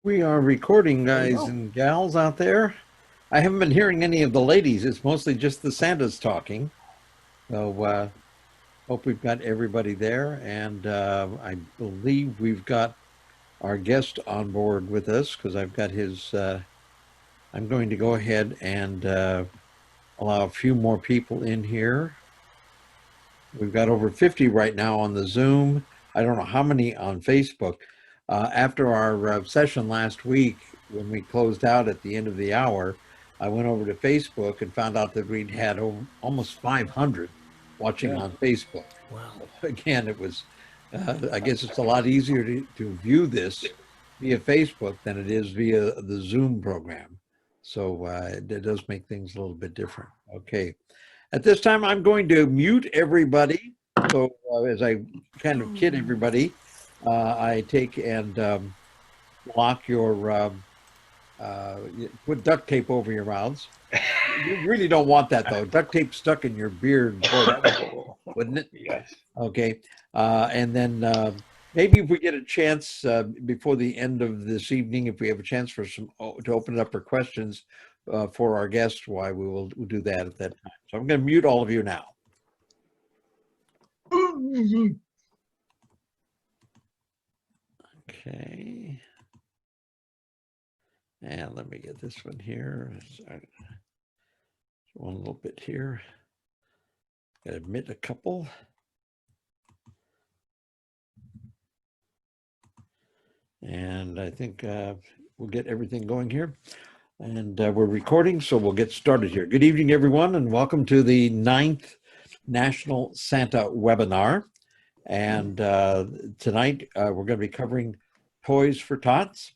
We are recording, There we guys go. and gals out there. I haven't been hearing any of the ladies. It's mostly just the Santas talking. So hope we've got everybody there. And I believe we've got our guest on board with us because I've got his. I'm going to go ahead and allow a few more people in here. We've got over 50 right now on the Zoom. I don't know how many on Facebook. After our session last week, when we closed out at the end of the hour, I went over to Facebook and found out that we'd had almost 500 watching Yeah. on Facebook. Wow. So again, it was, I guess it's a lot easier to view this via Facebook than it is via the Zoom program. So it does make things a little bit different. Okay. At this time, I'm going to mute everybody. So as I kind of kid everybody, I take and lock your, put duct tape over your mouths. You really don't want that though. Duct tape stuck in your beard, boy, that would, wouldn't it? Yes. Okay. And then maybe if we get a chance before the end of this evening, if we have a chance for to open it up for questions for our guests, why we'll do that at that time. So I'm going to mute all of you now. Okay. And let me get this one here. One little bit here. Got to admit a couple. And I think we'll get everything going here. And we're recording, so we'll get started here. Good evening, everyone, and welcome to the 9th National Santa webinar. And tonight we're going to be covering Toys for Tots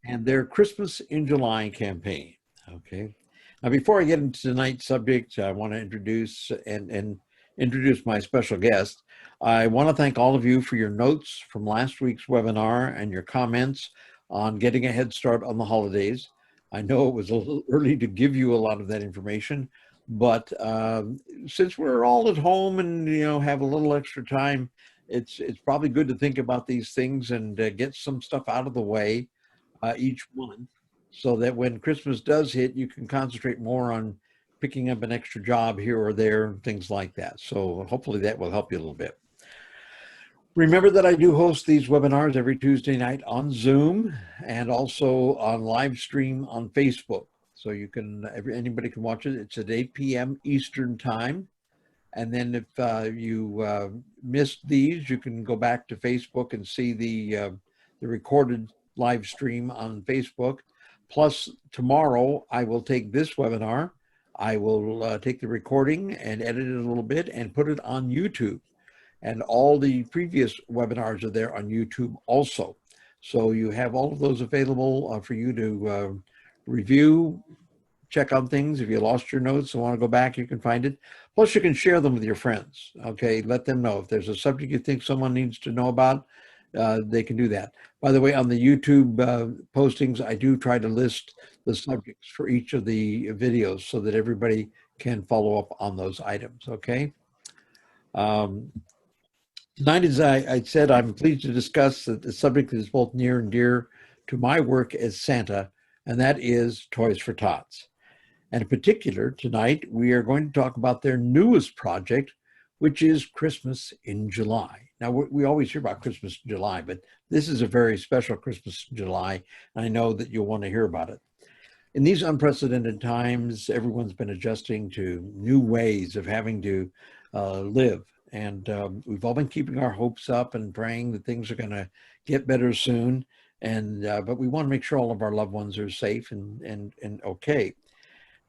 and their Christmas in July campaign. Okay. Now, before I get into tonight's subject, I want to introduce introduce my special guest. I want to thank all of you for your notes from last week's webinar and your comments on getting a head start on the holidays. I know it was a little early to give you a lot of that information, but since we're all at home and have a little extra time, it's probably good to think about these things and get some stuff out of the way each month so that when Christmas does hit, you can concentrate more on picking up an extra job here or there, things like that. So hopefully that will help you a little bit. Remember that I do host these webinars every Tuesday night on Zoom and also on live stream on Facebook. So you can, anybody can watch it. It's at 8 p.m. Eastern time. And then if you missed these, you can go back to Facebook and see the recorded live stream on Facebook. Plus, tomorrow I will take this webinar. I will take the recording and edit it a little bit and put it on YouTube. And all the previous webinars are there on YouTube also. So you have all of those available for you to review, check on things. If you lost your notes and want to go back, you can find it. Plus, you can share them with your friends. Okay, let them know. If there's a subject you think someone needs to know about, they can do that. By the way, on the YouTube postings, I do try to list the subjects for each of the videos so that everybody can follow up on those items, okay? Tonight, as I said, I'm pleased to discuss the subject that is both near and dear to my work as Santa, and that is Toys for Tots. And in particular, tonight, we are going to talk about their newest project, which is Christmas in July. Now, we always hear about Christmas in July, but this is a very special Christmas in July, and I know that you'll want to hear about it. In these unprecedented times, everyone's been adjusting to new ways of having to live. And we've all been keeping our hopes up and praying that things are going to get better soon. And but we want to make sure all of our loved ones are safe and okay.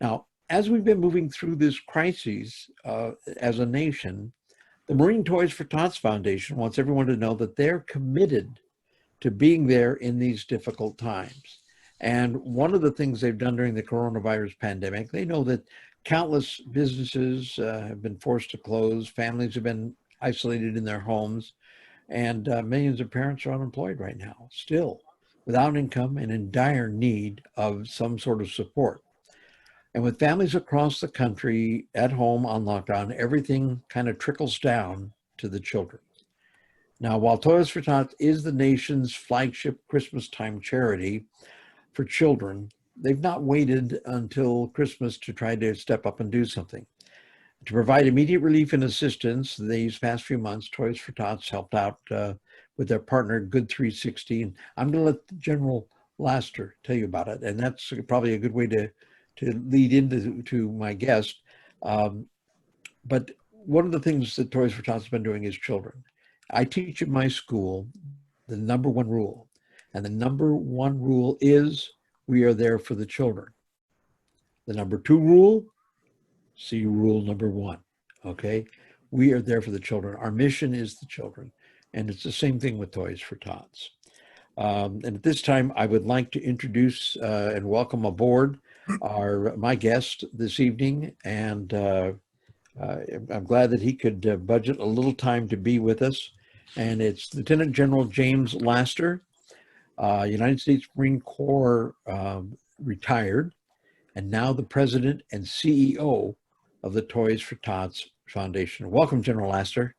Now, as we've been moving through this crisis as a nation, the Marine Toys for Tots Foundation wants everyone to know that they're committed to being there in these difficult times. And one of the things they've done during the coronavirus pandemic, they know that countless businesses have been forced to close, families have been isolated in their homes, and millions of parents are unemployed right now, still without income and in dire need of some sort of support. And with families across the country at home on lockdown, everything kind of trickles down to the children. Now, while Toys for Tots is the nation's flagship Christmas time charity for children, they've not waited until Christmas to try to step up and do something. To provide immediate relief and assistance these past few months, Toys for Tots helped out with their partner, Good 360. And I'm going to let General Laster tell you about it. And that's probably a good way to lead into my guest. But one of the things that Toys for Tots has been doing is children. I teach at my school the number one rule. And the number one rule is we are there for the children. The number two rule, see rule number one, okay? We are there for the children. Our mission is the children. And it's the same thing with Toys for Tots. And at this time, I would like to introduce and welcome aboard my guest this evening. And I'm glad that he could budget a little time to be with us. And it's Lieutenant General James Laster, United States Marine Corps retired, and now the president and CEO of the Toys for Tots Foundation. Welcome, General Laster.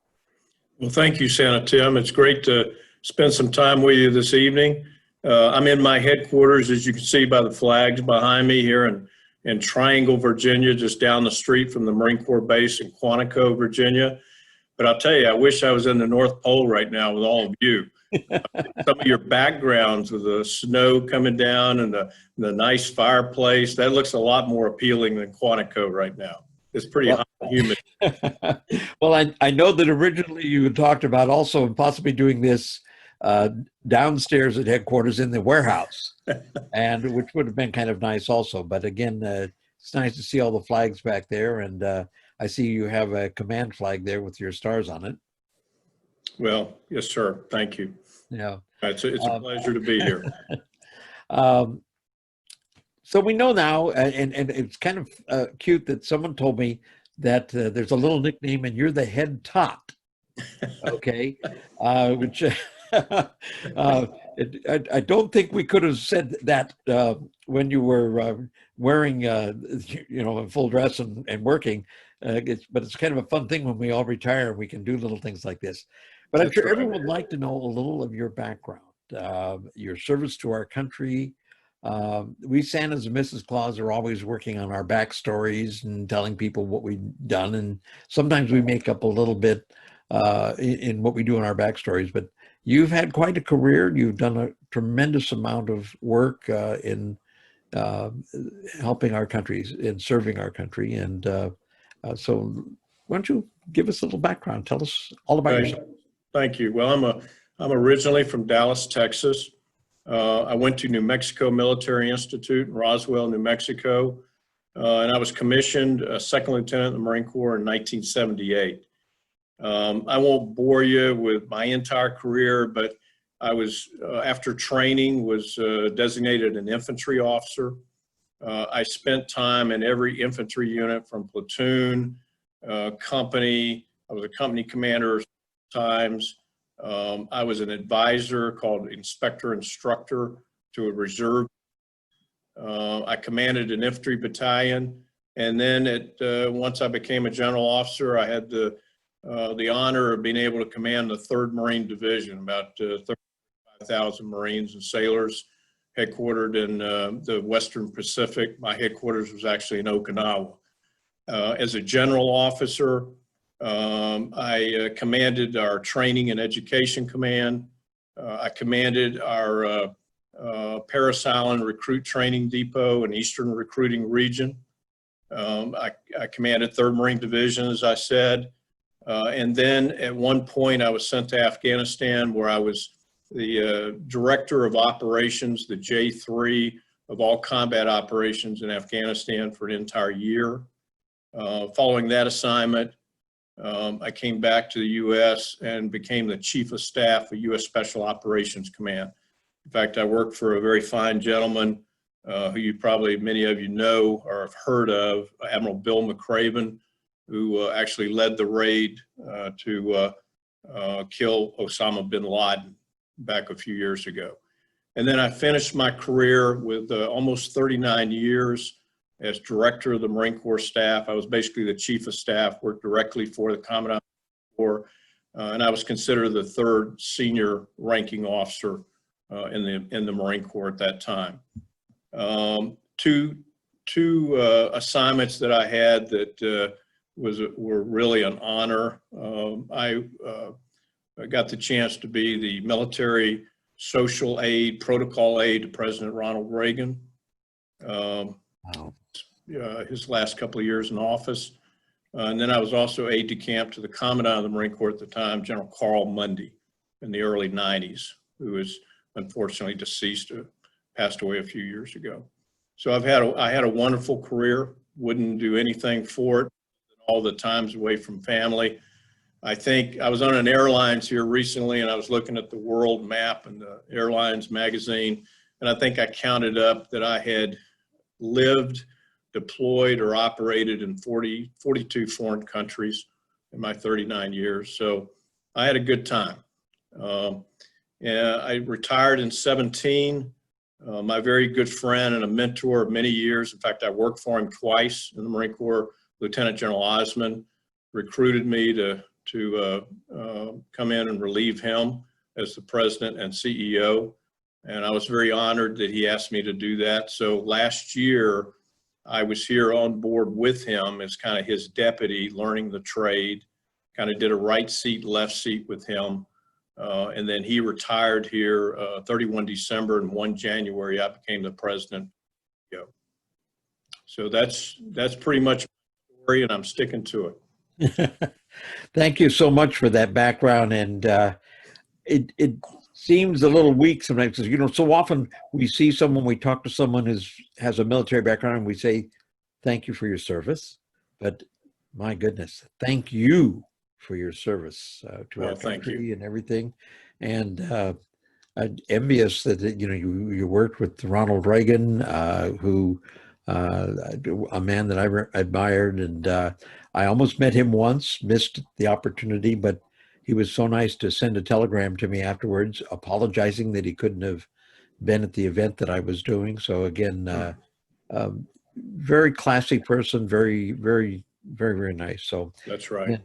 Well, thank you, Santa Tim. It's great to spend some time with you this evening. I'm in my headquarters, as you can see by the flags behind me here in Triangle, Virginia, just down the street from the Marine Corps base in Quantico, Virginia. But I'll tell you, I wish I was in the North Pole right now with all of you. Some of your backgrounds with the snow coming down and the nice fireplace, that looks a lot more appealing than Quantico right now. It's pretty hot and humid. Well, I know that originally you had talked about also possibly doing this downstairs at headquarters in the warehouse, and which would have been kind of nice also. But again, it's nice to see all the flags back there, and I see you have a command flag there with your stars on it. Well, yes, sir. Thank you. Yeah, it's a pleasure to be here. So we know now, and it's kind of cute that someone told me that there's a little nickname, and you're the head tot. Okay, which I don't think we could have said that when you were wearing, full dress and working. But it's kind of a fun thing when we all retire and we can do little things like this. But I'm sure everyone would like to know a little of your background, your service to our country. We Santas and Mrs. Claus are always working on our backstories and telling people what we've done. And sometimes we make up a little bit in what we do in our backstories. But you've had quite a career. You've done a tremendous amount of work in helping our countries, in serving our country. And so why don't you give us a little background? Tell us all about yourself. Thank you. Well, I'm originally from Dallas, Texas. I went to New Mexico Military Institute in Roswell, New Mexico, and I was commissioned second lieutenant in the Marine Corps in 1978. I won't bore you with my entire career, but I was, after training, was designated an infantry officer. I spent time in every infantry unit from platoon, company. I was a company commander times. I was an advisor called inspector instructor to a reserve. I commanded an infantry battalion, and then once I became a general officer, I had the honor of being able to command the 3rd Marine Division, about 35,000 Marines and sailors, headquartered in the Western Pacific. My headquarters was actually in Okinawa. As a general officer, I commanded our training and education command. I commanded our Paris Island Recruit Training Depot and Eastern Recruiting Region. I commanded 3rd Marine Division, as I said. And then at one point I was sent to Afghanistan, where I was the director of operations, the J3 of all combat operations in Afghanistan for an entire year. Following that assignment, I came back to the U.S. and became the Chief of Staff of U.S. Special Operations Command. In fact, I worked for a very fine gentleman who many of you know or have heard of, Admiral Bill McCraven, who actually led the raid to kill Osama bin Laden back a few years ago. And then I finished my career with almost 39 years as director of the Marine Corps staff. I was basically the chief of staff, worked directly for the Commandant of the Corps. and I was considered the third senior ranking officer in the Marine Corps at that time. Two assignments that I had that were really an honor. I got the chance to be the military social aid, protocol aid to President Ronald Reagan. Wow. His last couple of years in office. And then I was also aide de camp to the Commandant of the Marine Corps at the time, General Carl Mundy, in the early 90s, who was unfortunately deceased, passed away a few years ago. So I had a wonderful career, wouldn't do anything for it, all the times away from family. I think I was on an airlines here recently, and I was looking at the world map and the airlines magazine, and I think I counted up that I had lived, deployed, or operated in 42 foreign countries in my 39 years. So I had a good time. I retired in 17. My very good friend and a mentor of many years, in fact, I worked for him twice in the Marine Corps, Lieutenant General Osmond, recruited me to come in and relieve him as the president and CEO. And I was very honored that he asked me to do that. So last year, I was here on board with him as kind of his deputy, learning the trade, kind of did a right seat, left seat with him. And then he retired here 31 December and 1 January, I became the president. So that's pretty much my story, and I'm sticking to it. Thank you so much for that background. And it seems a little weak sometimes, because, you know, so often we see someone, we talk to someone who has a military background, and we say, thank you for your service. But my goodness, thank you for your service to our country and everything. And I'm envious that, you know, you worked with Ronald Reagan, who a man that I admired, and I almost met him once, missed the opportunity, but he was so nice to send a telegram to me afterwards, apologizing that he couldn't have been at the event that I was doing. So again, very classy person, very, very, very, very nice. So that's right. Yeah.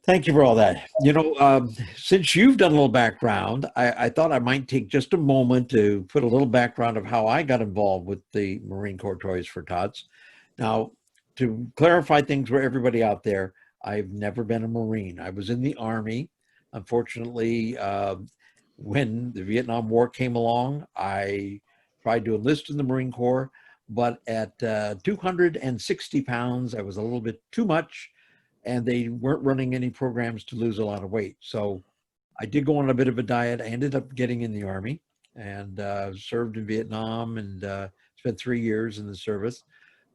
Thank you for all that. You know, since you've done a little background, I thought I might take just a moment to put a little background of how I got involved with the Marine Corps Toys for Tots. Now, to clarify things for everybody out there, I've never been a Marine. I was in the Army. Unfortunately, when the Vietnam War came along, I tried to enlist in the Marine Corps, but at 260 pounds, I was a little bit too much, and they weren't running any programs to lose a lot of weight. So I did go on a bit of a diet. I ended up getting in the Army and served in Vietnam, and spent 3 years in the service.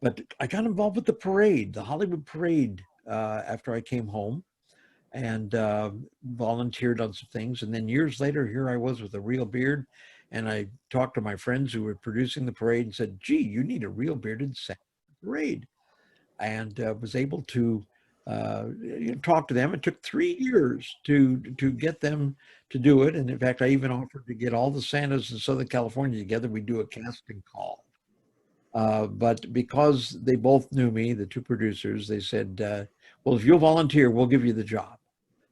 But I got involved with the parade, the Hollywood parade, after I came home, and volunteered on some things. And then years later, here I was with a real beard, and I talked to my friends who were producing the parade and said, gee, you need a real bearded Santa parade. And was able to talk to them. It took 3 years to get them to do it. And in fact, I even offered to get all the Santas in Southern California together. We do a casting call. But because they both knew me, the two producers, they said, well, if you'll volunteer, we'll give you the job.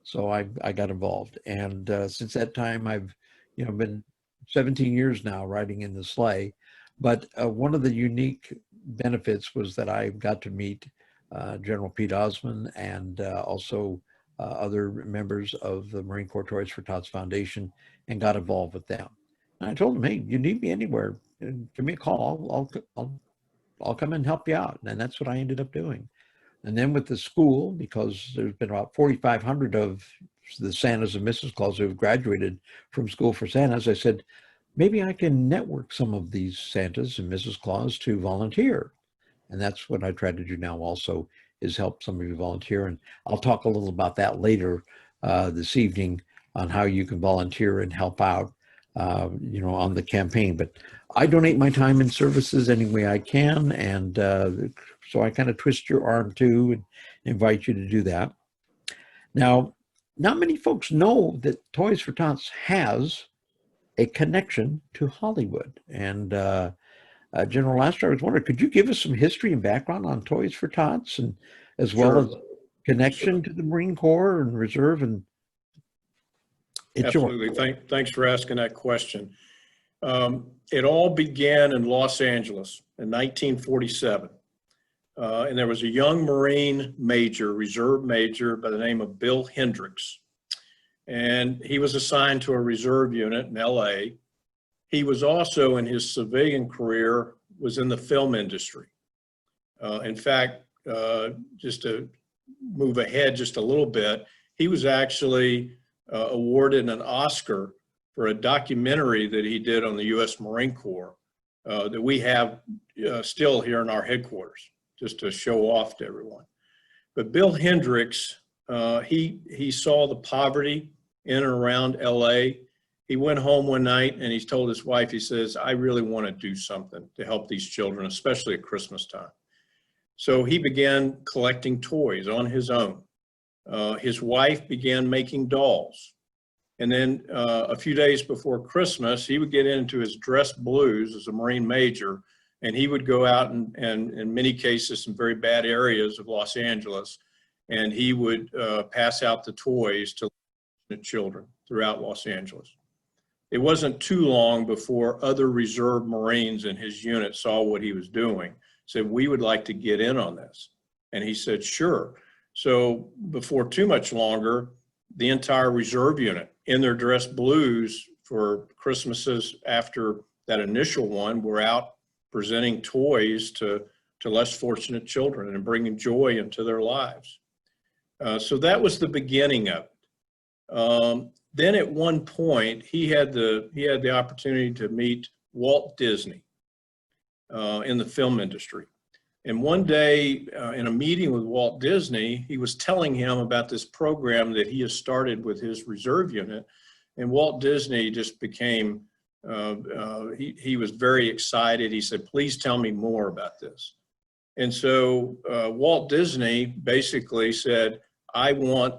So I got involved. And since that time, I've been 17 years now riding in the sleigh. But one of the unique benefits was that I got to meet General Pete Osmond, and also other members of the Marine Corps Toys for Tots Foundation, and got involved with them. And I told them, hey, you need me anywhere, give me a call. I'll come and help you out. And that's what I ended up doing. And then with the school, because there's been about 4,500 of the Santas and Mrs. Claus who have graduated from School for Santas, I said, maybe I can network some of these Santas and Mrs. Claus to volunteer. And that's what I try to do now also, is help some of you volunteer. And I'll talk a little about that later this evening, on how you can volunteer and help out, on the campaign. But I donate my time in services any way I can. And so I kind of twist your arm too, and invite you to do that. Now, not many folks know that Toys for Tots has a connection to Hollywood. And General Laster, I was wondering, could you give us some history and background on Toys for Tots, and as well as connection to the Marine Corps and Reserve, and it's yours. Absolutely. Thanks for asking that question. It all began in Los Angeles in 1947. And there was a young Marine major, reserve major by the name of Bill Hendricks. And he was assigned to a reserve unit in LA. He was also, in his civilian career, was in the film industry. In fact, just to move ahead just a little bit, he was actually awarded an Oscar for a documentary that he did on the U.S. Marine Corps that we have still here in our headquarters, just to show off to everyone. But Bill Hendricks, he saw the poverty in and around LA. He went home one night and he told his wife, he says, I really want to do something to help these children, especially at Christmas time. So he began collecting toys on his own. His wife began making dolls. And then a few days before Christmas, he would get into his dress blues as a Marine major, and he would go out and in many cases, some very bad areas of Los Angeles, and he would pass out the toys to children throughout Los Angeles. It wasn't too long before other reserve Marines in his unit saw what he was doing, said, we would like to get in on this. And he said, sure. So before too much longer, the entire reserve unit in their dress blues for Christmases after that initial one were out presenting toys to less fortunate children and bringing joy into their lives. So that was the beginning of it. Then at one point, he had the opportunity to meet Walt Disney in the film industry. And one day in a meeting with Walt Disney, he was telling him about this program that he has started with his reserve unit. And Walt Disney just became, he was very excited. He said, please tell me more about this. And so Walt Disney basically said, I want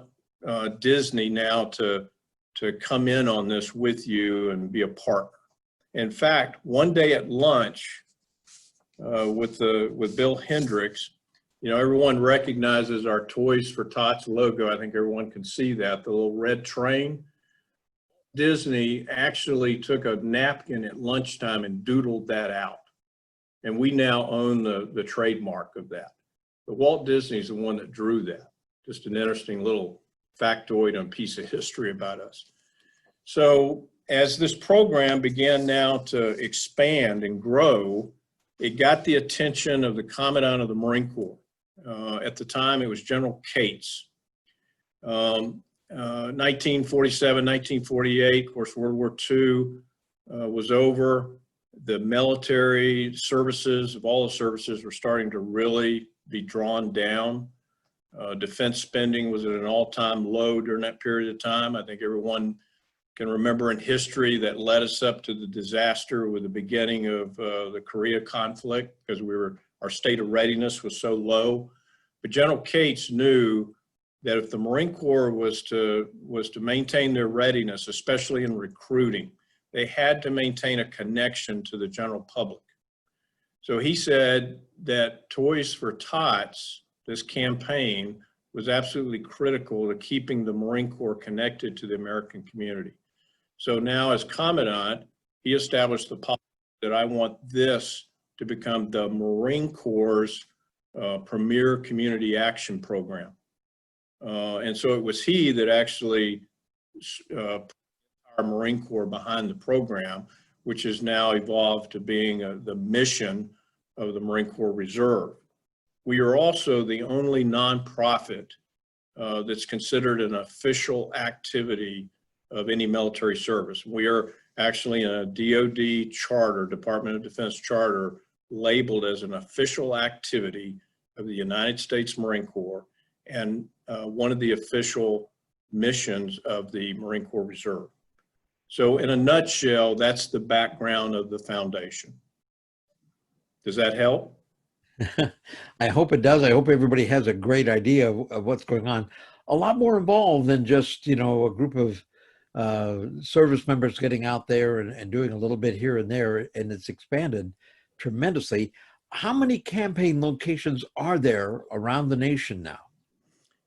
Disney now to come in on this with you and be a partner. In fact, one day at lunch, with Bill Hendricks, you know, everyone recognizes our Toys for Tots logo. I think everyone can see that, the little red train. Disney actually took a napkin at lunchtime and doodled that out. And we now own the trademark of that. But Walt Disney is the one that drew that. Just an interesting little factoid and piece of history about us. So as this program began now to expand and grow, it got the attention of the Commandant of the Marine Corps. At the time, it was General Cates. 1947, 1948, of course, World War II was over. The military services of all the services were starting to really be drawn down. Defense spending was at an all-time low during that period of time. I think everyone can remember in history that led us up to the disaster with the beginning of the Korea conflict, because our state of readiness was so low. But General Cates knew that if the Marine Corps was to maintain their readiness, especially in recruiting, they had to maintain a connection to the general public. So he said that Toys for Tots, this campaign, was absolutely critical to keeping the Marine Corps connected to the American community. So now as Commandant, he established the policy that I want this to become the Marine Corps' premier community action program. And so it was he that actually put our Marine Corps behind the program, which has now evolved to being the mission of the Marine Corps Reserve. We are also the only nonprofit that's considered an official activity of any military service. We are actually in a DoD charter, Department of Defense charter, labeled as an official activity of the United States Marine Corps and one of the official missions of the Marine Corps Reserve. So in a nutshell, that's the background of the foundation. Does that help? I hope it does. I hope everybody has a great idea of what's going on. A lot more involved than just, you know, a group of service members getting out there and doing a little bit here and there, and it's expanded tremendously. How many campaign locations are there around the nation now?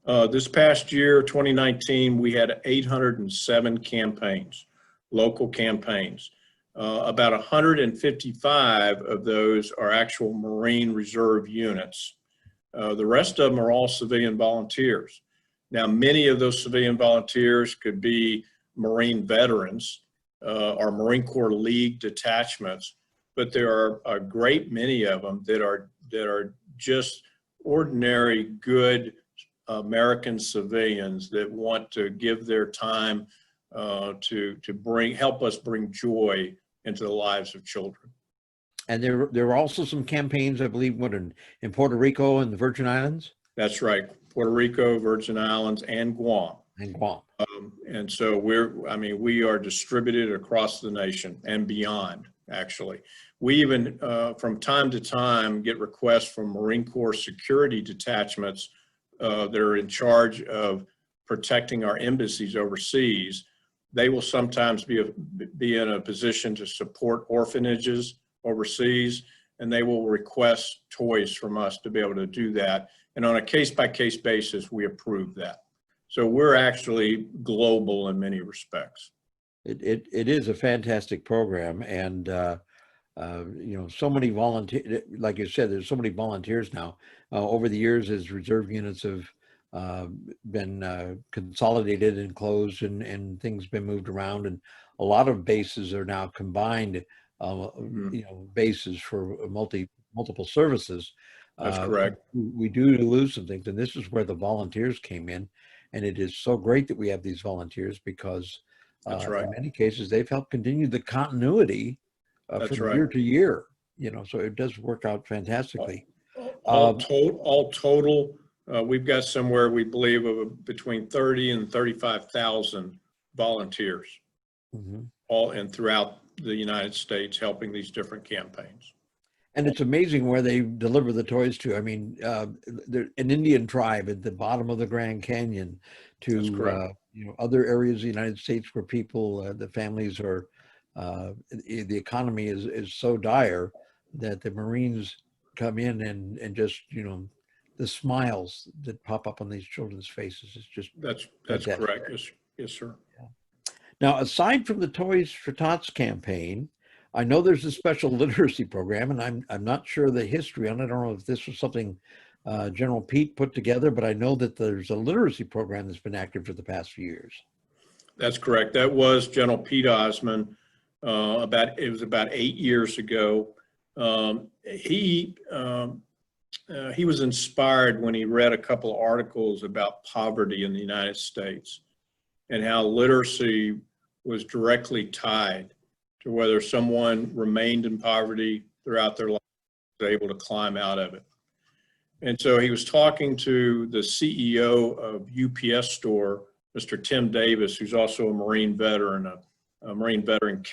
This past year, 2019, we had 807 campaigns, local campaigns. About 155 of those are actual Marine Reserve units. The rest of them are all civilian volunteers. Now, many of those civilian volunteers could be Marine veterans or Marine Corps League detachments, but there are a great many of them that are just ordinary, good American civilians that want to give their time to help us bring joy into the lives of children. And there are also some campaigns, I believe, in Puerto Rico and the Virgin Islands? That's right. Puerto Rico, Virgin Islands, and Guam. And Guam. And so we are distributed across the nation and beyond, actually. We even, from time to time, get requests from Marine Corps security detachments that are in charge of protecting our embassies overseas. They will sometimes be in a position to support orphanages overseas, and they will request toys from us to be able to do that. And on a case-by-case basis, we approve that. So we're actually global in many respects. It is a fantastic program, and so many volunteers. Like you said, there's so many volunteers now. Over the years, as reserve units have been consolidated and closed, and things been moved around, and a lot of bases are now combined. Bases for multiple services. That's correct. We do lose some things, and this is where the volunteers came in, and it is so great that we have these volunteers because That's right. in many cases they've helped continue the continuity That's from right. year to year. So it does work out fantastically. All total, we've got somewhere we believe of between 30 and 35,000 volunteers, all and throughout the United States, helping these different campaigns. And it's amazing where they deliver the toys to. I mean, an Indian tribe at the bottom of the Grand Canyon to other areas of the United States where people, the families are, the economy is so dire that the Marines come in and just, the smiles that pop up on these children's faces is just that's correct. Yes, sir. Yeah. Now, aside from the Toys for Tots campaign, I know there's a special literacy program, and I'm not sure the history on it. I don't know if this was something General Pete put together, but I know that there's a literacy program that's been active for the past few years. That's correct. That was General Pete Osmond. It was about 8 years ago. He was inspired when he read a couple of articles about poverty in the United States and how literacy was directly tied to whether someone remained in poverty throughout their life, was able to climb out of it. And so he was talking to the CEO of UPS store, Mr. Tim Davis, who's also a Marine veteran, a Marine veteran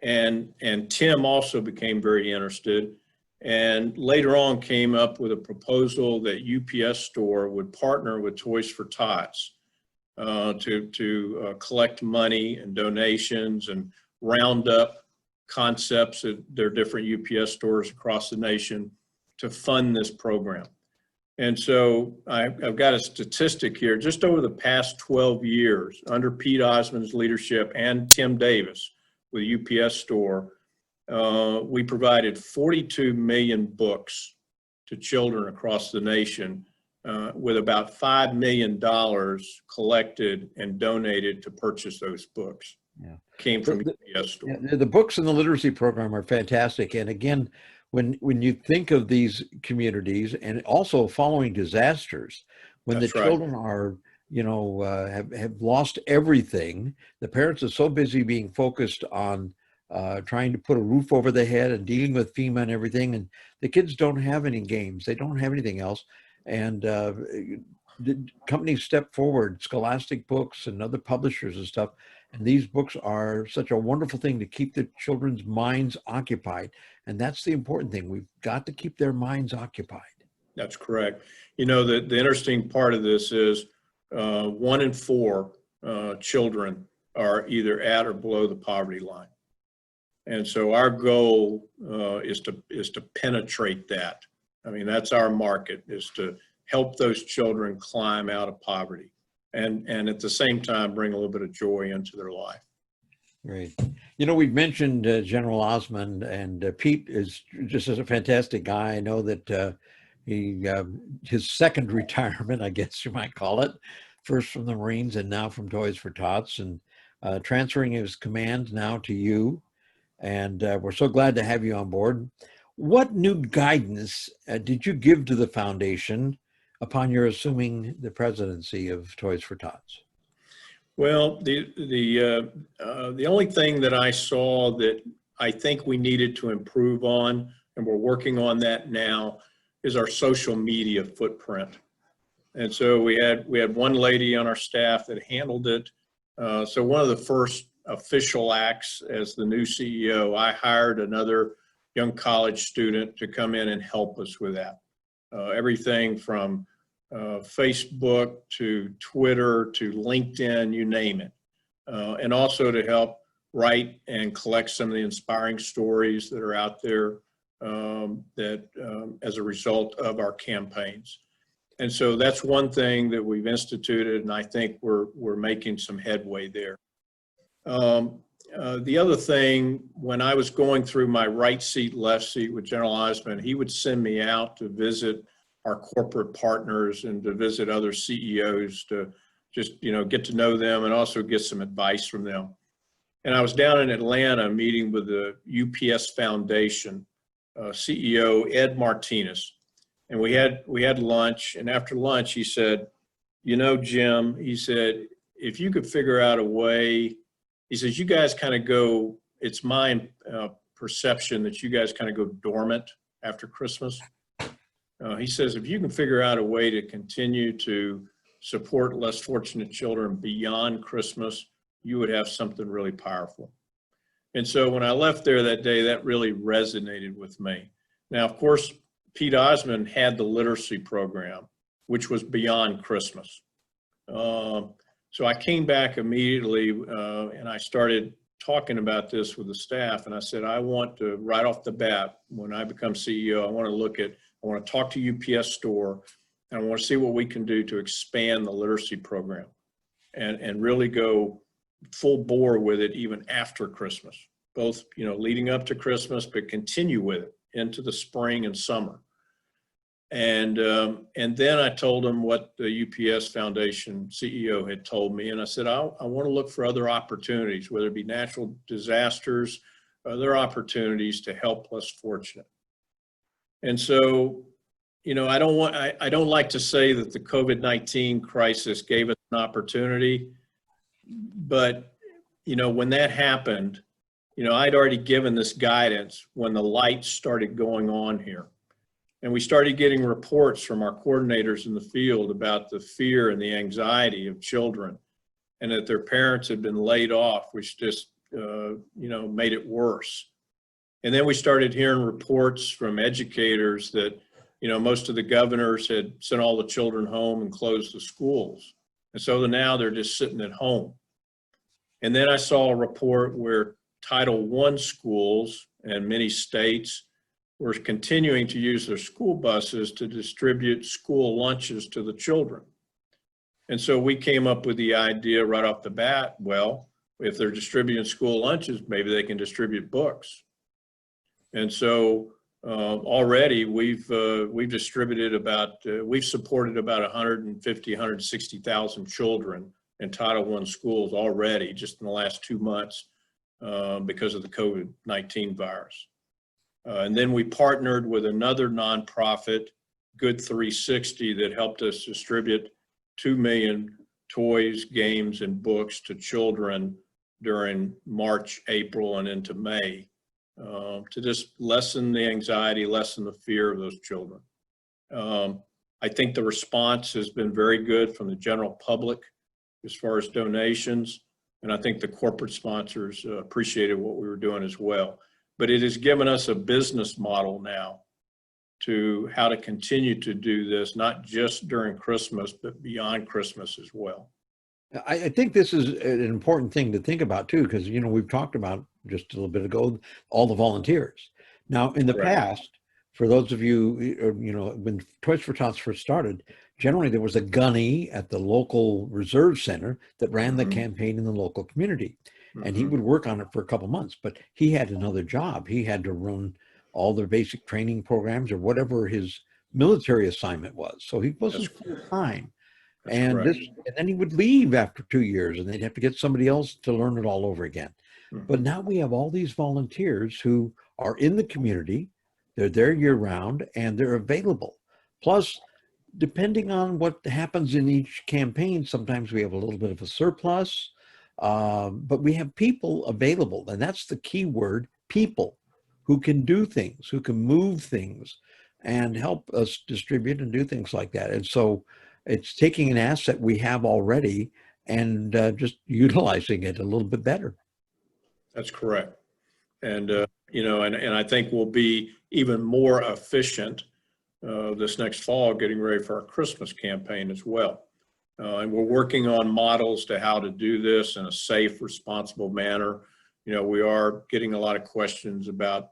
captain. And Tim also became very interested, and later on came up with a proposal that UPS store would partner with Toys for Tots to collect money and donations and round up concepts at their different UPS stores across the nation to fund this program. And so I've got a statistic here. Just over the past 12 years, under Pete Osmond's leadership and Tim Davis with UPS store, we provided 42 million books to children across the nation, with about $5 million collected and donated to purchase those books. Yeah. Came from UPS store. The books in the literacy program are fantastic. And again, when you think of these communities and also following disasters, when the children are, have lost everything, the parents are so busy being focused on trying to put a roof over their head and dealing with FEMA and everything. And the kids don't have any games. They don't have anything else. And the companies step forward, Scholastic Books and other publishers and stuff. And these books are such a wonderful thing to keep the children's minds occupied. And that's the important thing. We've got to keep their minds occupied. That's correct. The interesting part of this is 1 in 4 children are either at or below the poverty line. And so our goal is to penetrate that. I mean, that's our market, is to help those children climb out of poverty and at the same time bring a little bit of joy into their life. Great. You know, we've mentioned General Osmond, and Pete is just a fantastic guy. I know that his second retirement, I guess you might call it, first from the Marines and now from Toys for Tots, and transferring his command now to you. And we're so glad to have you on board. What new guidance did you give to the foundation upon your assuming the presidency of Toys for Tots? Well, the only thing that I saw that I think we needed to improve on, and we're working on that now, is our social media footprint. And so we had one lady on our staff that handled it. So one of the first official acts as the new CEO, I hired another young college student to come in and help us with that. Everything from Facebook to Twitter to LinkedIn, you name it. And also to help write and collect some of the inspiring stories that are out there as a result of our campaigns. And so that's one thing that we've instituted, and I think we're making some headway there. The other thing, when I was going through my right seat, left seat with General Osmond, he would send me out to visit our corporate partners and to visit other CEOs to just, get to know them and also get some advice from them. And I was down in Atlanta meeting with the UPS Foundation CEO, Ed Martinez. And we had lunch, and after lunch, he said, Jim, he said, if you could figure out a way, he says, you guys kind of go, it's my perception that you guys kind of go dormant after Christmas. He says, if you can figure out a way to continue to support less fortunate children beyond Christmas, you would have something really powerful. And so when I left there that day, that really resonated with me. Now, of course, Pete Osmond had the literacy program, which was beyond Christmas. So I came back immediately and I started talking about this with the staff. And I said, I want to, right off the bat, when I become CEO, I want to talk to UPS Store, and I want to see what we can do to expand the literacy program and really go full bore with it even after Christmas, both, leading up to Christmas, but continue with it into the spring and summer. And then I told him what the UPS Foundation CEO had told me. And I said, I want to look for other opportunities, whether it be natural disasters, other opportunities to help less fortunate. And so, I don't like to say that the COVID-19 crisis gave us an opportunity, but, when that happened, I'd already given this guidance when the lights started going on here. And we started getting reports from our coordinators in the field about the fear and the anxiety of children, and that their parents had been laid off, which just, made it worse. And then we started hearing reports from educators that, most of the governors had sent all the children home and closed the schools. And so now they're just sitting at home. And then I saw a report where Title I schools and many states were continuing to use their school buses to distribute school lunches to the children. And so we came up with the idea right off the bat, well, if they're distributing school lunches, maybe they can distribute books. And so already we've distributed we've supported about 150,000 children in Title I schools already, just in the last 2 months because of the COVID-19 virus. And then we partnered with another nonprofit, Good 360, that helped us distribute 2 million toys, games, and books to children during March, April, and into May to just lessen the anxiety, lessen the fear of those children. I think the response has been very good from the general public as far as donations, and I think the corporate sponsors appreciated what we were doing as well. But it has given us a business model now to how to continue to do this, not just during Christmas, but beyond Christmas as well. I think this is an important thing to think about too, because, we've talked about just a little bit ago, all the volunteers. Now, in the Correct. past, for those of you, when Toys for Tots first started, generally there was a gunny at the local reserve center that ran the campaign in the local community. And he would work on it for a couple months, but he had another job. He had to run all the basic training programs or whatever his military assignment was. So he wasn't full time. And then he would leave after 2 years and they'd have to get somebody else to learn it all over again. But now we have all these volunteers who are in the community. They're there year round and they're available. Plus, depending on what happens in each campaign, sometimes we have a little bit of a surplus, but we have people available. And that's the key word, people who can do things, who can move things and help us distribute and do things like that. And so it's taking an asset we have already and just utilizing it a little bit better. That's correct. And, and I think we'll be even more efficient this next fall, getting ready for our Christmas campaign as well. And we're working on models to how to do this in a safe, responsible manner. We are getting a lot of questions about,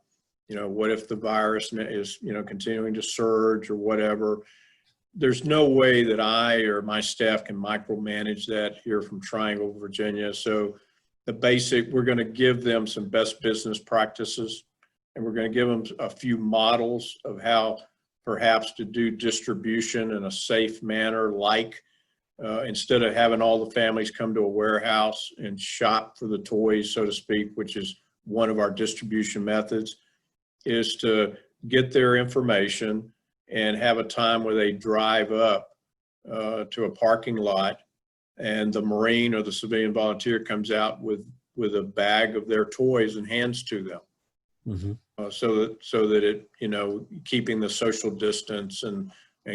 what if the virus is, continuing to surge or whatever. There's no way that I or my staff can micromanage that here from Triangle, Virginia. So we're going to give them some best business practices, and we're going to give them a few models of how perhaps to do distribution in a safe manner, like instead of having all the families come to a warehouse and shop for the toys, so to speak, which is one of our distribution methods, is to get their information and have a time where they drive up to a parking lot, and the Marine or the civilian volunteer comes out with a bag of their toys and hands to them. So that it, keeping the social distance and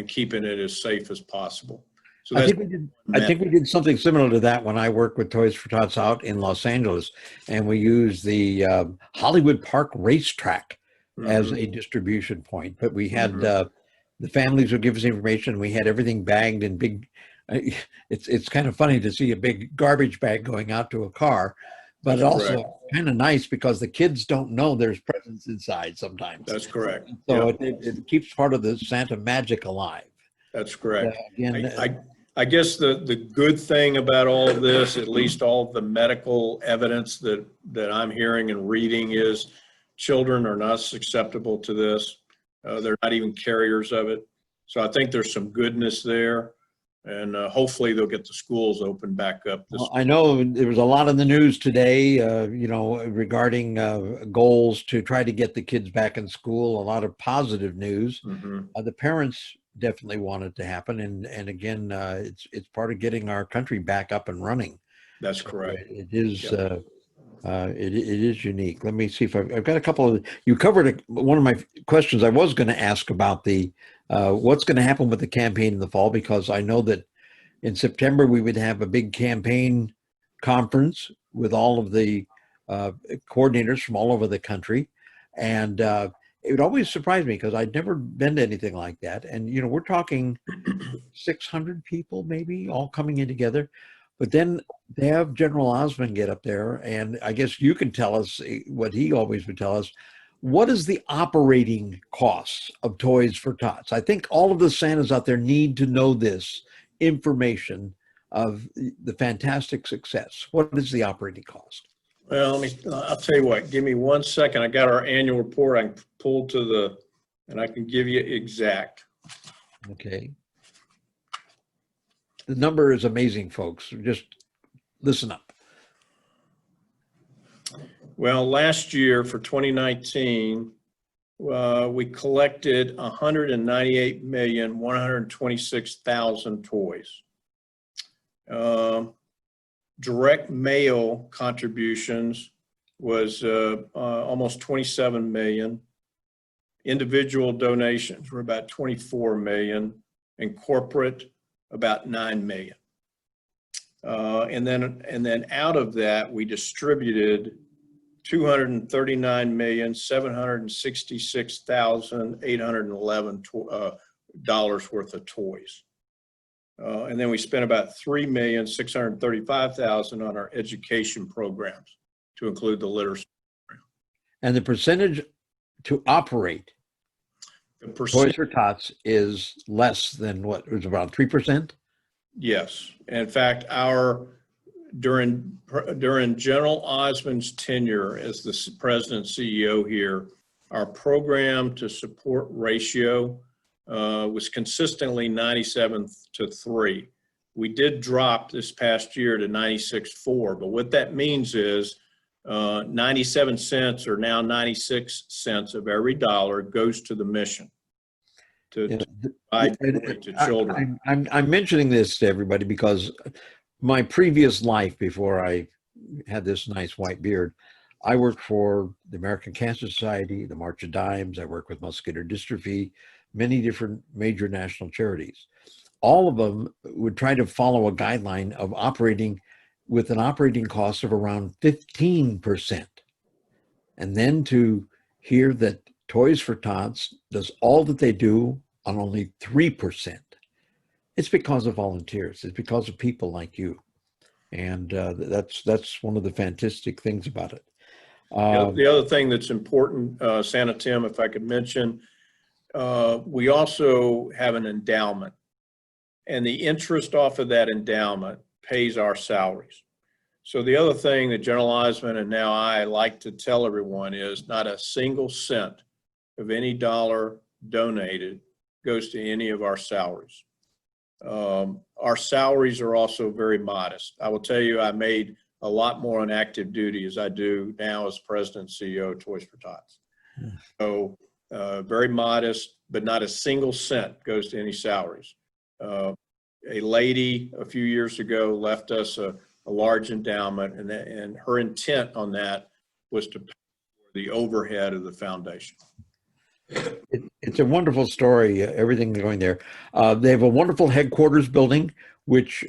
keeping it as safe as possible. So I think we did something similar to that when I worked with Toys for Tots out in Los Angeles, and we used the Hollywood Park racetrack as a distribution point. But we had the families would give us information. We had everything bagged in big. It's kind of funny to see a big garbage bag going out to a car, but also kind of nice because the kids don't know there's presents inside sometimes. That's correct. So it keeps part of the Santa magic alive. That's correct. I guess the good thing about all of this, at least all of the medical evidence that I'm hearing and reading, is children are not susceptible to this. They're not even carriers of it. So I think there's some goodness there. And hopefully they'll get the schools open back up. I know there was a lot in the news today, regarding goals to try to get the kids back in school. A lot of positive news. The parents definitely want it to happen, and again, it's part of getting our country back up and running. That's correct. It is. It is unique. Let me see if I've got a couple of. You covered one of my questions. I was going to ask about the. What's going to happen with the campaign in the fall, because I know that in September we would have a big campaign conference with all of the coordinators from all over the country. And it would always surprise me because I'd never been to anything like that. And, we're talking 600 people maybe all coming in together. But then they have General Osmond get up there, and I guess you can tell us what he always would tell us. What is the operating costs of Toys for Tots? I think all of the Santas out there need to know this information of the fantastic success. What is the operating cost? Well, I'll tell you what, give me 1 second. I got our annual report. I can pull and I can give you exact. Okay. The number is amazing, folks. Just listen up. Well, last year for 2019, we collected 198,126,000 toys. Direct mail contributions was almost 27 million. Individual donations were about 24 million, and corporate about 9 million. And then out of that, we distributed $239,766,811 worth of toys. And then we spent about $3,635,000 on our education programs, to include the literacy program. And the percentage to operate? The Toys percent, for Tots is less than what, it was about 3%? yes. In fact, during General Osmond's tenure as the president CEO here, our program to support ratio was consistently 97-3. We did drop this past year to 96-4, but what that means is 97 cents or now 96 cents of every dollar goes to the mission to provide joy to children. I'm mentioning this to everybody because my previous life, before I had this nice white beard, I worked for the American Cancer Society, the March of Dimes. I worked with muscular dystrophy, many different major national charities. All of them would try to follow a guideline of operating with an operating cost of around 15%. And then to hear that Toys for Tots does all that they do on only 3%. It's because of volunteers. It's because of people like you. And that's one of the fantastic things about it. The other thing that's important, Santa Tim, if I could mention, we also have an endowment, and the interest off of that endowment pays our salaries. So the other thing that General Osmond and now I like to tell everyone is not a single cent of any dollar donated goes to any of our salaries. Our salaries are also very modest. I will tell you, I made a lot more on active duty as I do now as president and CEO of Toys for Tots. So very modest, but not a single cent goes to any salaries. A lady a few years ago left us a large endowment, and her intent on that was to pay for the overhead of the foundation. It's a wonderful story, everything going there. They have a wonderful headquarters building, which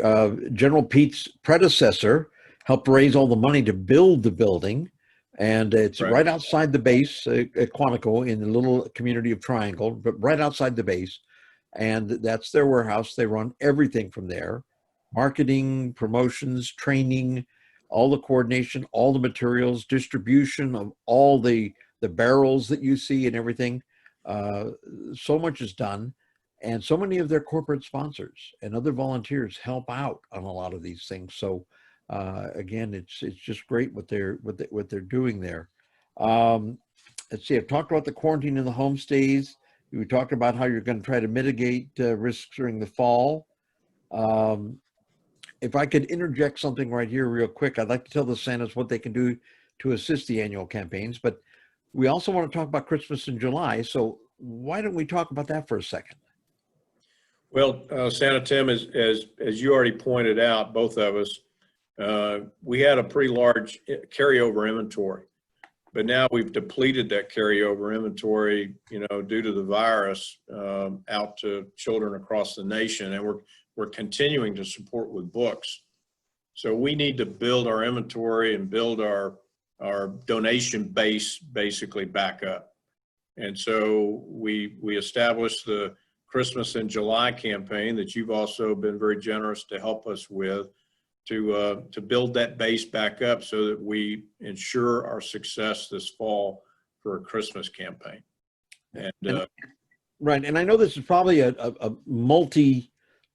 General Pete's predecessor helped raise all the money to build the building. And it's right outside the base at Quantico in the little community of Triangle, but right outside the base. And that's their warehouse. They run everything from there: marketing, promotions, training, all the coordination, all the materials, distribution of all the barrels that you see and everything. So much is done, and so many of their corporate sponsors and other volunteers help out on a lot of these things. So again, it's just great what they're doing there. Let's see. I've talked about the quarantine and the homestays. We talked about how you're going to try to mitigate risks during the fall. If I could interject something right here real quick, I'd like to tell the Santas what they can do to assist the annual campaigns, but we also want to talk about Christmas in July. So why don't we talk about that for a second? Well, Santa Tim, as you already pointed out, both of us, we had a pretty large carryover inventory, but now we've depleted that carryover inventory, due to the virus, out to children across the nation, and we're continuing to support with books. So we need to build our inventory and build our donation base basically back up. And so we established the Christmas in July campaign that you've also been very generous to help us with, to build that base back up so that we ensure our success this fall for a Christmas campaign. And right. And I know this is probably a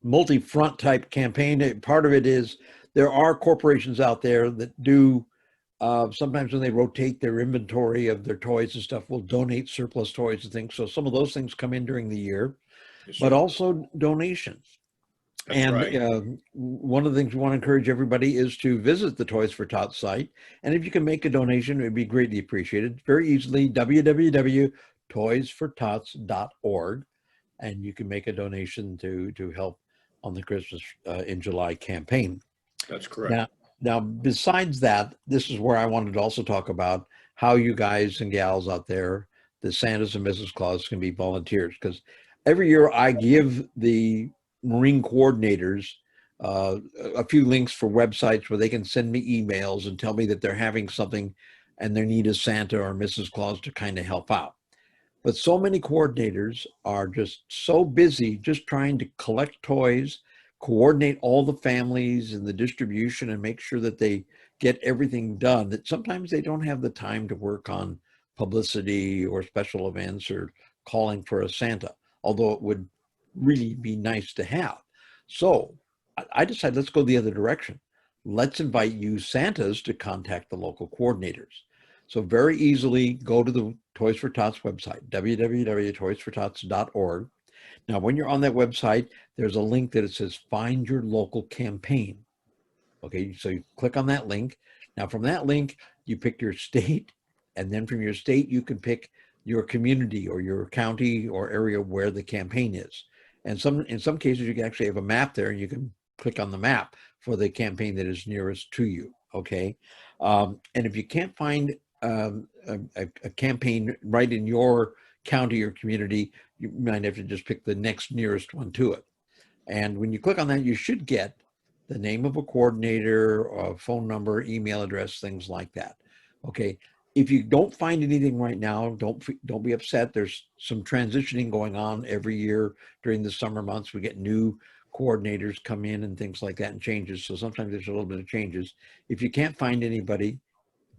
multi-front type campaign. Part of it is there are corporations out there that do sometimes when they rotate their inventory of their toys and stuff, will donate surplus toys and things. So some of those things come in during the year, but also donations. That's and right. One of the things we want to encourage everybody is to visit the Toys for Tots site. And if you can make a donation, it would be greatly appreciated. Very easily, www.toysfortots.org. And you can make a donation to help on the Christmas in July campaign. That's correct. Now, besides that, this is where I wanted to also talk about how you guys and gals out there, the Santas and Mrs. Claus, can be volunteers. Because every year I give the Marine coordinators a few links for websites where they can send me emails and tell me that they're having something and they need a Santa or Mrs. Claus to kind of help out. But so many coordinators are just so busy just trying to collect toys, coordinate all the families and the distribution, and make sure that they get everything done, that sometimes they don't have the time to work on publicity or special events or calling for a Santa, although it would really be nice to have. So I decided, let's go the other direction. Let's invite you Santas to contact the local coordinators. So very easily go to the Toys for Tots website, www.toysfortots.org. Now, when you're on that website, there's a link that it says find your local campaign. Okay, so you click on that link. Now from that link, you pick your state, and then from your state, you can pick your community or your county or area where the campaign is. And in some cases, you can actually have a map there, and you can click on the map for the campaign that is nearest to you, okay? And if you can't find a campaign right in your county or community, you might have to just pick the next nearest one to it. And when you click on that, you should get the name of a coordinator, a phone number, email address, things like that. Okay. If you don't find anything right now, don't be upset. There's some transitioning going on every year during the summer months. We get new coordinators come in and things like that, and changes. So sometimes there's a little bit of changes. If you can't find anybody,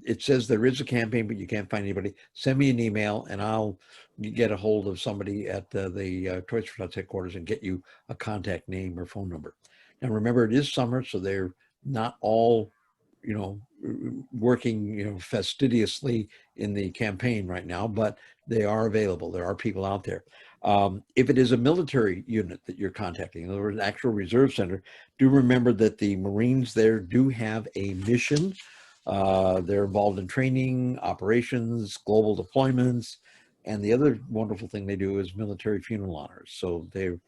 it says there is a campaign, but you can't find anybody, send me an email and I'll get a hold of somebody at the Toys for Tots headquarters and get you a contact name or phone number. Now, remember, it is summer, so they're not all, working, fastidiously in the campaign right now, but they are available. There are people out there. If it is a military unit that you're contacting, in other words, an actual reserve center, do remember that the Marines there do have a mission. They're involved in training, operations, global deployments, and the other wonderful thing they do is military funeral honors. So they're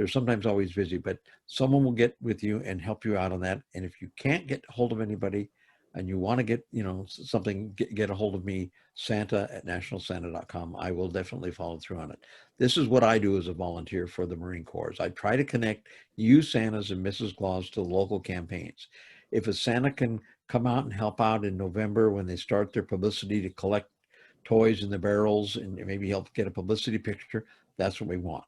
sometimes always busy, but someone will get with you and help you out on that. And if you can't get a hold of anybody and you want to get, something, get a hold of me, santa@nationalsanta.com. I will definitely follow through on it. This is what I do as a volunteer for the Marine Corps. I try to connect you Santas and Mrs. Claus to local campaigns. If a Santa can come out and help out in November when they start their publicity to collect toys in the barrels and maybe help get a publicity picture, that's what we want.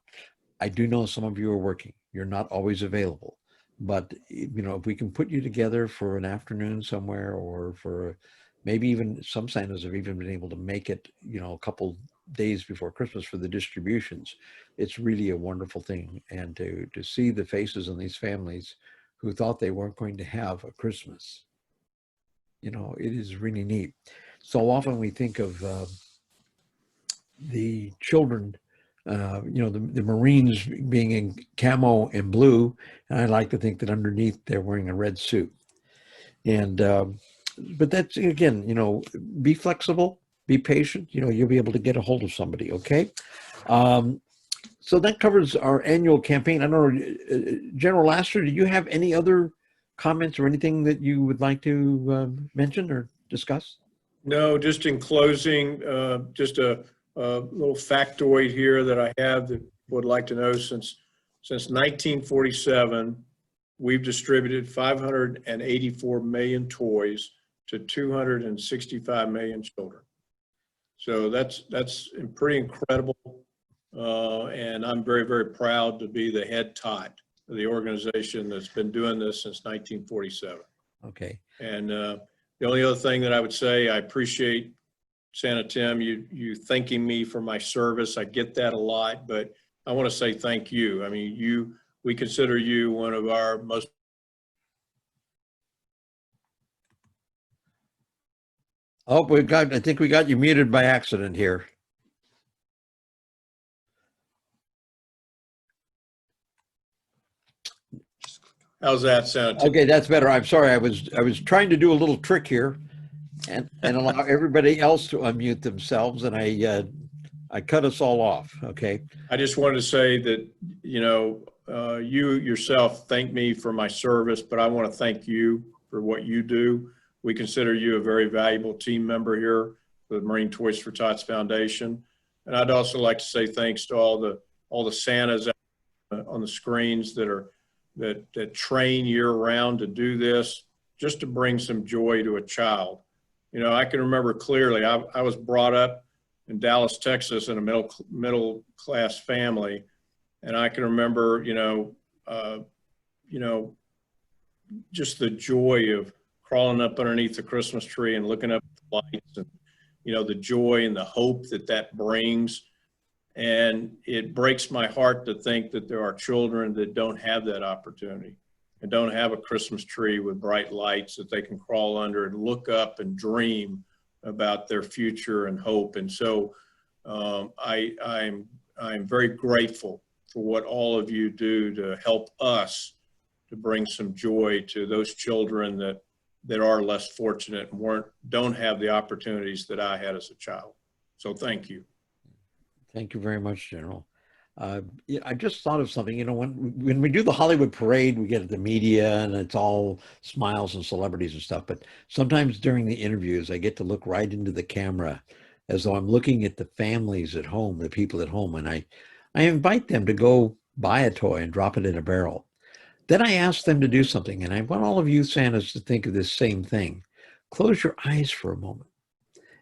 I do know some of you are working. You're not always available, but if we can put you together for an afternoon somewhere, or for maybe even some Santas have even been able to make it, a couple days before Christmas for the distributions. It's really a wonderful thing. And to see the faces on these families who thought they weren't going to have a Christmas, it is really neat. So often we think of the children, the Marines being in camo and blue, and I like to think that underneath they're wearing a red suit. And but that's, again, be flexible, be patient. You'll be able to get a hold of somebody. Okay. So that covers our annual campaign. I don't know, General Laster, do you have any other comments or anything that you would like to mention or discuss? No, just in closing, just a little factoid here that I have that would like to know. Since 1947, we've distributed 584 million toys to 265 million children. So that's pretty incredible. And I'm very, very proud to be the head tot of the organization that's been doing this since 1947. Okay. And the only other thing that I would say, I appreciate, Santa Tim, you thanking me for my service. I get that a lot, but I want to say thank you. I mean, we consider you one of our most. Oh, I think we got you muted by accident here. How's that, Santa Tim? Okay, that's better. I'm sorry. I was trying to do a little trick here and allow everybody else to unmute themselves, and I cut us all off. Okay. I just wanted to say that, you yourself thank me for my service, but I want to thank you for what you do. We consider you a very valuable team member here for the Marine Toys for Tots Foundation. And I'd also like to say thanks to all the Santas on the screens that train year round to do this, just to bring some joy to a child. I can remember clearly, I was brought up in Dallas, Texas in a middle class family. And I can remember, just the joy of crawling up underneath the Christmas tree and looking up at the lights, and, the joy and the hope that brings. And it breaks my heart to think that there are children that don't have that opportunity and don't have a Christmas tree with bright lights that they can crawl under and look up and dream about their future and hope. And so I'm very grateful for what all of you do to help us to bring some joy to those children that are less fortunate and don't have the opportunities that I had as a child. So thank you. Thank you very much, General. Yeah, I just thought of something. You know, when we do the Hollywood parade, we get the media and it's all smiles and celebrities and stuff. But sometimes during the interviews, I get to look right into the camera as though I'm looking at the families at home, the people at home, and I invite them to go buy a toy and drop it in a barrel. Then I ask them to do something, and I want all of you Santas to think of this same thing. Close your eyes for a moment.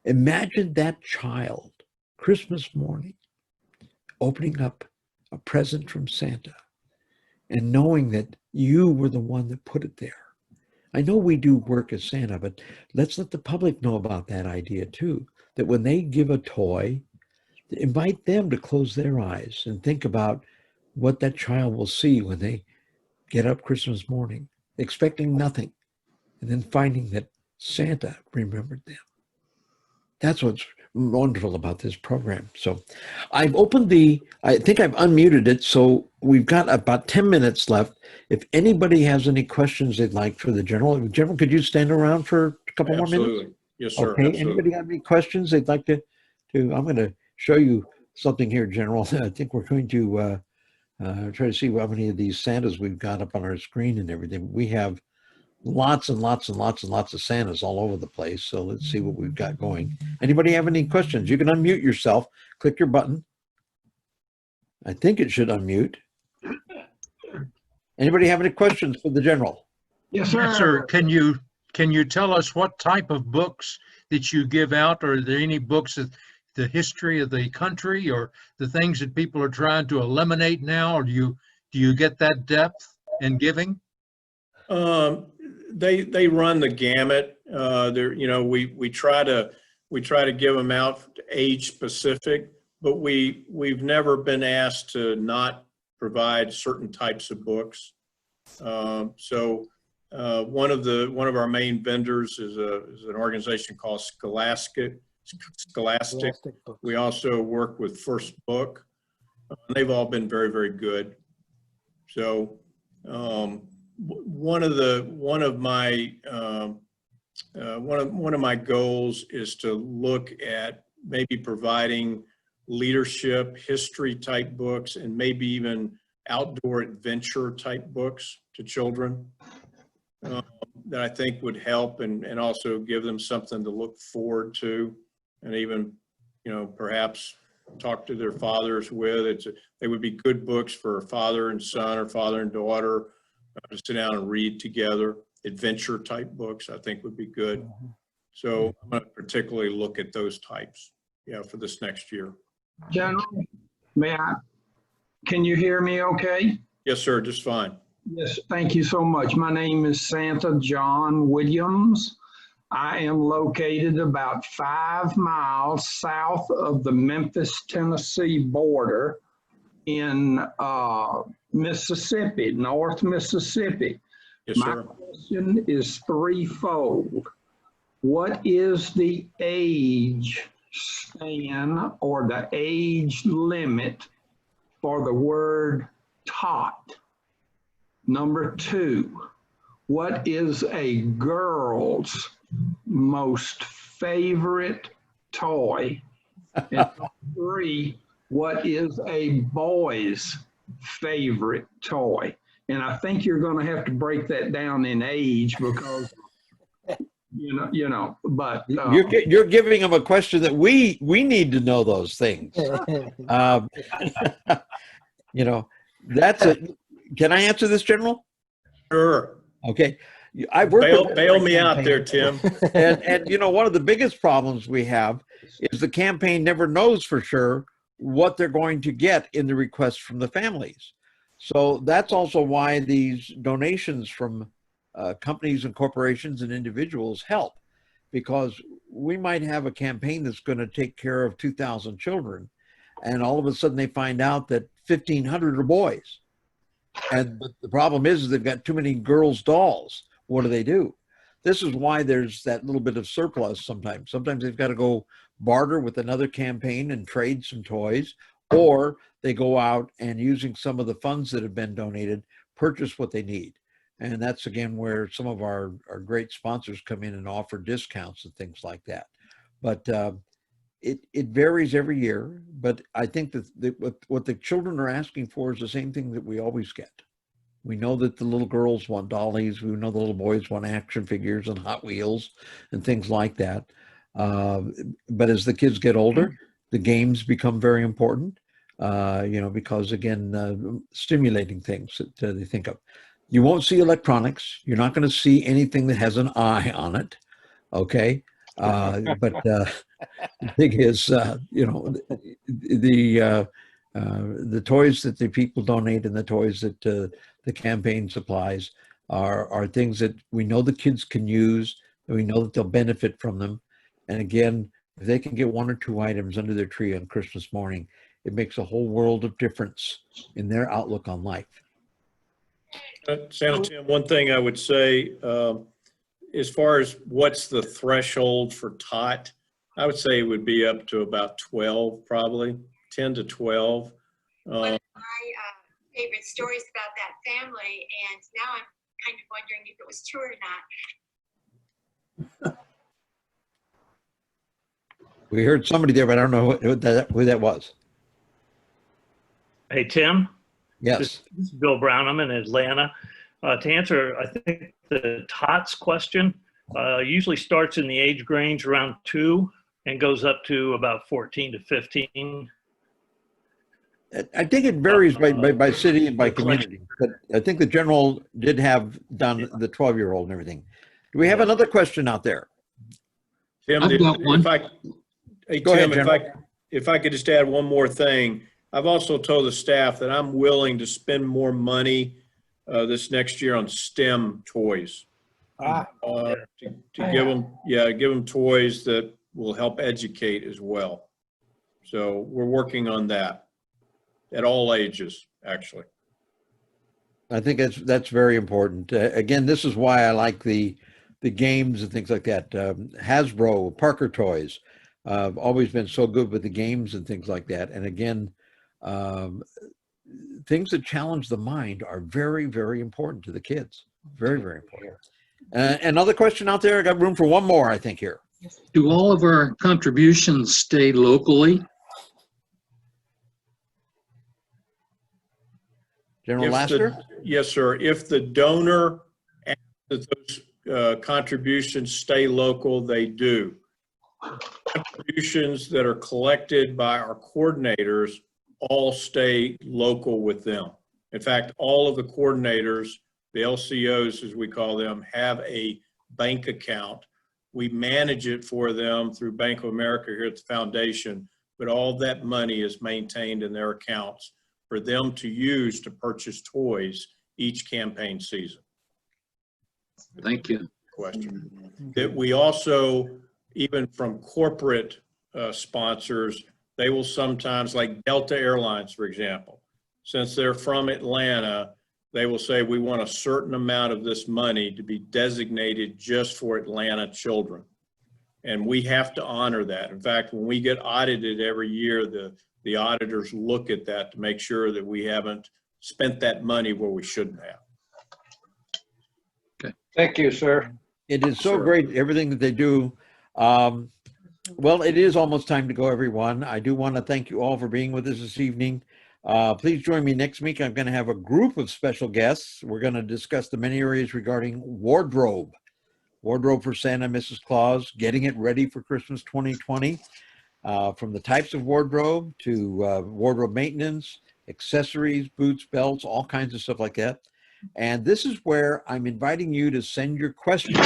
Imagine that child, Christmas morning, opening up a present from Santa and knowing that you were the one that put it there. I know we do work as Santa, but let's let the public know about that idea too, that when they give a toy, invite them to close their eyes and think about what that child will see when they get up Christmas morning, expecting nothing, and then finding that Santa remembered them. That's what's wonderful about this program. So I've opened I think I've unmuted it. So we've got about 10 minutes left. If anybody has any questions they'd like for the General, could you stand around for a couple more minutes? Absolutely. Yes, sir. Okay. Absolutely. Anybody have any questions they'd like to, I'm going to show you something here, General. I think we're going to try to see how many of these Santas we've got up on our screen and everything. We have lots and lots and lots and lots of Santas all over the place. So let's see what we've got going. Anybody have any questions? You can unmute yourself. Click your button. I think it should unmute. Anybody have any questions for the General? Yes, sir. Yes, sir. Can you tell us what type of books that you give out? Are there any books of the history of the country or the things that people are trying to eliminate now? Or do you get that depth in giving? They run the gamut. We try to give them out age specific, but we've never been asked to not provide certain types of books. So one of our main vendors is an organization called Scholastic. We also work with First Book. They've all been very, very good. So one of my goals is to look at maybe providing leadership, history type books, and maybe even outdoor adventure type books to children that I think would help and also give them something to look forward to, and even, perhaps talk to their fathers with. They would be good books for father and son or father and daughter to sit down and read together. Adventure type books I think would be good. So I'm going to particularly look at those types, for this next year. General, can you hear me okay? Yes, sir, just fine. Yes, thank you so much. My name is Santa John Williams. I am located about 5 miles south of the Memphis, Tennessee border in Mississippi, North Mississippi. Yes, My sir. question is threefold. What is the age span or the age limit for the word tot? Number 2, what is a girl's most favorite toy? And number 3, what is a boy's favorite toy? And I think you're going to have to break that down in age because, but You're giving them a question that we need to know those things. Can I answer this, General? Sure. Okay. I've worked Bail me out there, Tim. and one of the biggest problems we have is the campaign never knows for sure what they're going to get in the requests from the families. So that's also why these donations from companies and corporations and individuals help, because we might have a campaign that's going to take care of 2,000 children, and all of a sudden they find out that 1,500 are boys. But the problem is they've got too many girls' dolls. What do? This is why there's that little bit of surplus sometimes. Sometimes they've got to go barter with another campaign and trade some toys, or they go out and, using some of the funds that have been donated, purchase what they need. And that's, again, where some of our great sponsors come in and offer discounts and things like that. But it varies every year. But I think that what the children are asking for is the same thing that we always get. We know that the little girls want dollies. We know the little boys want action figures and Hot Wheels and things like that. But as the kids get older, the games become very important, because, again, stimulating things that they think of. You won't see electronics. You're not going to see anything that has an eye on it. Okay. But the thing is, the toys that the people donate and the toys that the campaign supplies are things that we know the kids can use, and we know that they'll benefit from them. And again, if they can get 1 or 2 items under their tree on Christmas morning, it makes a whole world of difference in their outlook on life. Santa Tim, one thing I would say, as far as what's the threshold for tot, I would say it would be up to about 12, probably 10 to 12. One of my favorite stories about that family, and now I'm kind of wondering if it was true or not. We heard somebody there, but I don't know who that was. Hey, Tim. Yes. This is Bill Brown. I'm in Atlanta. To answer, I think, the TOTS question, usually starts in the age range around 2 and goes up to about 14 to 15. I think it varies by city and by community, but I think the general did have done the 12-year-old and everything. Do we have another question out there? Tim, I've got one. Go ahead, if I could just add one more thing. I've also told the staff that I'm willing to spend more money this next year on STEM toys. To give them toys that will help educate as well. So we're working on that at all ages, actually. I think that's very important. Again, this is why I like the games and things like that. Hasbro, Parker Toys, always been so good with the games and things like that. And again, things that challenge the mind are very, very important to the kids. Very, very important. Another question out there. I got room for one more, I think, here. Do all of our contributions stay locally? General Lasker? Yes, sir. If the donor asks that those contributions stay local, they do. Contributions that are collected by our coordinators all stay local with them. In fact, all of the coordinators, the LCOs as we call them, have a bank account. We manage it for them through Bank of America here at the foundation, but all that money is maintained in their accounts for them to use to purchase toys each campaign season. Thank you. Question. That we also, even from corporate sponsors, they will sometimes, like Delta Airlines, for example, since they're from Atlanta, they will say, we want a certain amount of this money to be designated just for Atlanta children. And we have to honor that. In fact, when we get audited every year, the auditors look at that to make sure that we haven't spent that money where we shouldn't have. Okay. Thank you, sir. It is so great, everything that they do. Well, it is almost time to go, everyone. I do want to thank you all for being with us this evening. Please join me next week. I'm going to have a group of special guests. We're going to discuss the many areas regarding wardrobe for Santa and Mrs. Claus, getting it ready for Christmas 2020, from the types of wardrobe to wardrobe maintenance, accessories, boots, belts, all kinds of stuff like that. And this is where I'm inviting you to send your questions.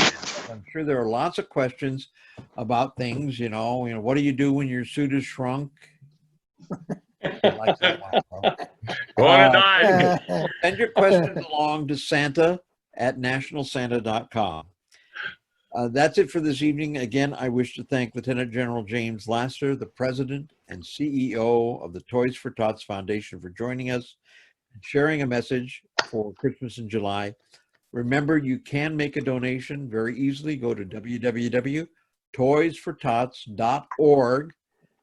I'm sure there are lots of questions about things, what do you do when your suit is shrunk? Like that one, Going to die. Send your questions along to Santa@nationalsanta.com. That's it for this evening. Again, I wish to thank Lieutenant General James Laster, the President and CEO of the Toys for Tots Foundation, for joining us and sharing a message for Christmas in July. Remember, you can make a donation very easily. Go to www.toysfortots.org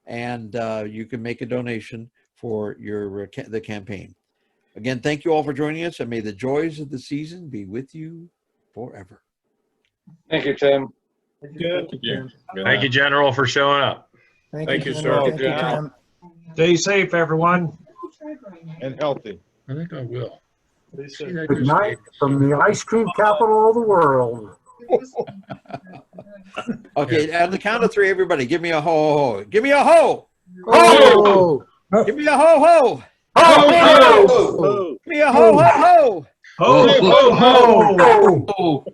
and you can make a donation for the campaign. Again, thank you all for joining us, and may the joys of the season be with you forever. Thank you, Tim. Thank you. Thank you, General, for showing up. Thank you, General. sir. Thank you, Tim. Stay safe, everyone. And healthy. I think I will. See that Good just night from the ice cream capital of the world. Okay, on the count of three, everybody, give me a ho, ho, ho. Give me a ho! Oh! Give me a ho, ho! Ho, Give me a ho, ho, ho! ho, ho, ho!